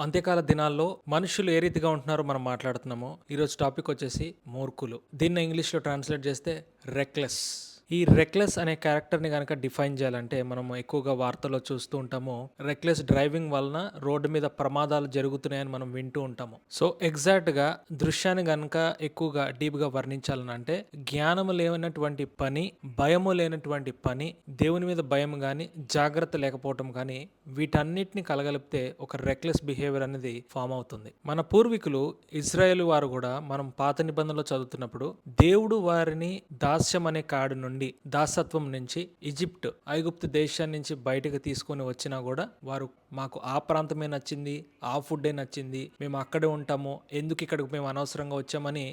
అంత్యకాల దినాల్లో మనుషులు ఏ రీతిగా ఉంటున్నారో మనం మాట్లాడుతున్నాము. ఈరోజు టాపిక్ వచ్చేసి మూర్ఖులు. దీన్ని ఇంగ్లీష్లో ట్రాన్స్లేట్ చేస్తే రెక్లెస్. ఈ రెక్లెస్ అనే క్యారెక్టర్ని కనుక డిఫైన్ చేయాలంటే మనం ఎక్కువగా వార్తల్లో చూస్తూ ఉంటాము. రెక్లెస్ డ్రైవింగ్ వలన రోడ్డు మీద ప్రమాదాలు జరుగుతున్నాయని మనం వింటూ ఉంటాము. సో ఎగ్జాక్ట్గా దృశ్యాన్ని కనుక ఎక్కువగా డీప్గా వర్ణించాలని అంటే జ్ఞానము లేనటువంటి పని, భయము లేనటువంటి పని, దేవుని మీద భయం కానీ జాగ్రత్త లేకపోవటం కానీ వీటన్నిటిని కలగలిపితే ఒక రెక్లెస్ బిహేవియర్ అనేది ఫామ్ అవుతుంది. మన పూర్వీకులు ఇజ్రాయేల్ వారు కూడా మనం పాత నిబంధనలో చదువుతున్నప్పుడు దేవుడు వారిని దాస్యం అనే కాడు నుండి, దాసత్వం నుంచి, ఈజిప్ట్ ఐగుప్తు దేశాన్ని నుంచి బయటకు తీసుకొని వచ్చినా కూడా వారు మాకు ఆ ప్రాంతమే నచ్చింది, ఆ ఫుడ్డే నచ్చింది, మేము అక్కడే ఉంటాము, ఎందుకు ఇక్కడికి మేము అనవసరంగా వచ్చామని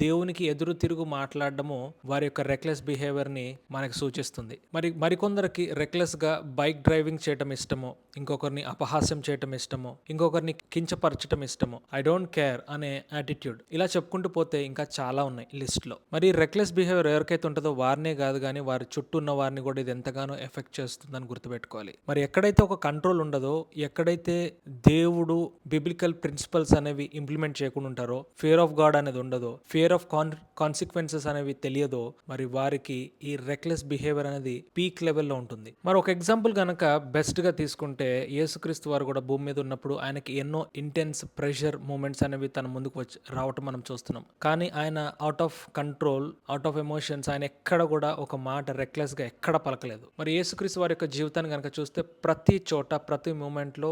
దేవునికి ఎదురు తిరుగు మాట్లాడడము వారి యొక్క రెక్లెస్ బిహేవియర్ని మనకు సూచిస్తుంది. మరికొందరికి రెక్లెస్గా బైక్ డ్రైవింగ్ చేయటం ఇష్టము, ఇంకొకరిని అపహాస్యం చేయటం ఇష్టము, ఇంకొకరిని కించపరచటం ఇష్టము, ఐ డోంట్ కేర్ అనే యాటిట్యూడ్, ఇలా చెప్పుకుంటూ పోతే ఇంకా చాలా ఉన్నాయి లిస్ట్లో. మరి రెక్లెస్ బిహేవియర్ ఎవరికైతే ఉంటుందో వారినే కాదు కానీ వారి చుట్టూ ఉన్న వారిని కూడా ఇది ఎంతగానో ఎఫెక్ట్ చేస్తుందని గుర్తుపెట్టుకోవాలి. మరి ఎక్కడైతే ఒక కంట్రోల్ ఉండదో, ఎక్కడైతే దేవుడు బిబ్లికల్ ప్రిన్సిపల్స్ అనేవి ఇంప్లిమెంట్ చేయకుండా ఉంటారో, ఫియర్ ఆఫ్ గాడ్ అనేది ఉండదో, ఫియర్ ఆఫ్ కాన్సిక్వెన్సెస్ అనేవి తెలియదో, మరి వారికి ఈ రెక్లెస్ బిహేవియర్ అనేది పీక్ లెవెల్లో ఉంటుంది. మరి ఒక ఎగ్జాంపుల్ కనుక బెస్ట్ గా తీసుకుంటే యేసుక్రీస్తు వారు కూడా భూమి మీద ఉన్నప్పుడు ఆయనకి ఎన్నో ఇంటెన్స్ ప్రెషర్ మూమెంట్స్ అనేవి తన ముందుకు వచ్చి రావటం మనం చూస్తున్నాం. కానీ ఆయన out of control, out of emotions ఆయన ఎక్కడ కూడా ఒక మాట రెక్లెస్ గా ఎక్కడ పలకలేదు. మరి యేసుక్రీస్తు వారి యొక్క జీవితాన్ని కనుక చూస్తే ప్రతి చోట, ప్రతి మూమెంట్ లో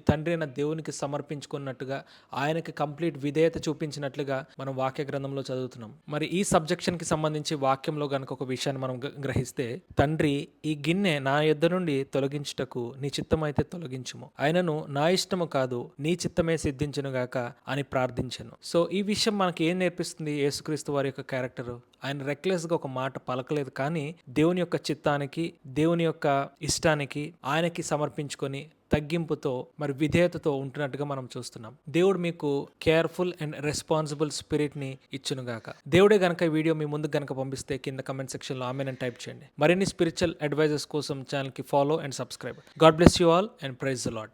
తండ్రి అయిన దేవునికి సమర్పించుకున్నట్టుగా, ఆయనకి కంప్లీట్ విధేయత చూపించినట్లుగా మనం వాక్య గ్రంథంలో చదువుతున్నాం. మరి ఈ సబ్జెక్షన్ కి సంబంధించి వాక్యంలో గనుక ఒక విషయాన్ని మనం గ్రహిస్తే, తండ్రి ఈ గిన్నె నా యొద్ద నుండి తొలగించుటకు నీ చిత్తమైతే తొలగించుము, ఆయనను నా ఇష్టము కాదు నీ చిత్తమే సిద్ధించును గాక అని ప్రార్థించాను. సో ఈ విషయం మనకి ఏం నేర్పిస్తుంది? యేసుక్రీస్తు వారి యొక్క క్యారెక్టర్, ఆయన రెక్లెస్ గా ఒక మాట పలకలేదు, కానీ దేవుని యొక్క చిత్తానికి, దేవుని యొక్క ఇష్టానికి ఆయనకి సమర్పించుకొని తగ్గింపుతో మరి విధేయతతో ఉంటున్నట్టుగా మనం చూస్తున్నాం. దేవుడు మీకు కేర్ఫుల్ అండ్ రెస్పాన్సిబుల్ స్పిరిట్ ని ఇచ్చునుగాక. దేవుడే గనక ఈ వీడియో మీ ముందుకు గనక పంపిస్తే కింద కమెంట్ సెక్షన్ లో ఆమెన్ అని టైప్ చేయండి. మరిన్ని స్పిరిచువల్ అడ్వైజెస్ కోసం ఛానల్ కి follow and subscribe. God bless you all and praise the lord.